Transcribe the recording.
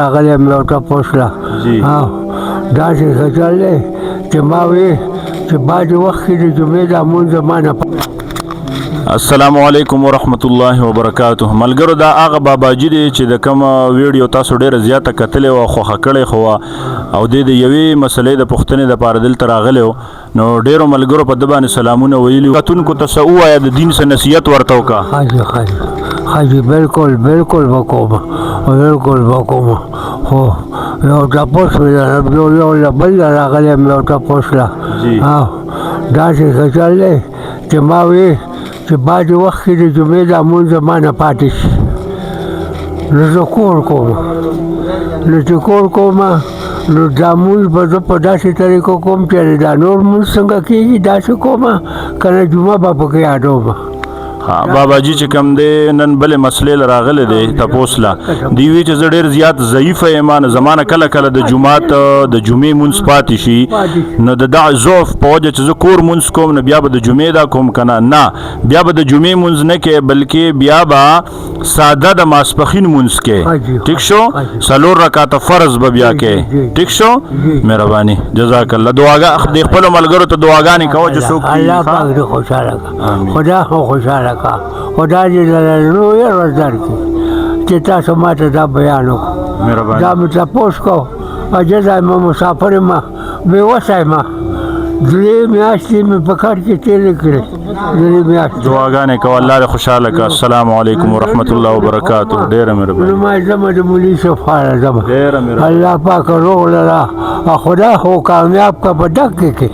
راغلی مې ورته پوښتله داسې ښه چل دی چې ما وی چې بعضې وخت کې د جمعې دا مونځ زما نه السلام علیکم ورحمت الله وبرکاته. ملګرو دا هغه باباجي دی چې د کوم ویډیو تاسو ډیره زیاته کتلې او خوښه کړې خو او د یوې مسلې د پوښتنې لپاره دلته راغلی نو ډیرو ملګرو په ده باندې سلامونه ویلي کتونکو ته څه ووایه د دین څه نصیحت ورته وکړه. حاجي بالکل وکوم خو یو تپوس یو له بل نه راغلی مې ورته پوښتله داسې ښه چل دی چې ما وی چې بعضې وخت کې د جمعې دا مونځ زما نه پاتې شي نو زه کور کوم نو چې کور کوم نو دا مونځ به زه په داسې طریقو کوم چې دا نور مونځ څنګه کېږي داسې کوم که نه جمعه به پکې یادوم. باباجي چې کوم دی نن بلې مسلې له راغلی دی تپوس له دوی وی چې زه ډېر زیات ضعیفه یم نو زما نه کله کله د جومات د جمعې مونځ پاتې شي نو د دغه ضعف په وجه چې زه کور مونځ کوم نو بیا به د جمعې دا کوم که نه بیا به د جمعې مونځ نه کوې بلکې بیا به ساده د ماسپښین مونځ کوې ټیک شو 4 رکعاته فرض به بیا کوې ټیک شو. مهرباني جزاک الله. دعاګانې د خپلو ملګرو ته دعاګانې کوه چې څوک الله پاک دې خوشحاله کړه خدا خو خوشحاله خدا دې لویه ورځ درکړي چې تاسو ما ته دا بیان وکړو دا مې تپوس کو عاجز یم مسافر یم بېوسه یم 3 میاشتې مې په کار کې تېرې کړې 3 میاشتې. دعاګانې کوه الله دې خوشحاله کړه. السلام علیکم ورحمت الله وبرکاته. ډېره مهرباني. نو ما زما د مولي صاحب خواله ځم الله پاک روغ لره خدا خو کامیاب که په ډک کې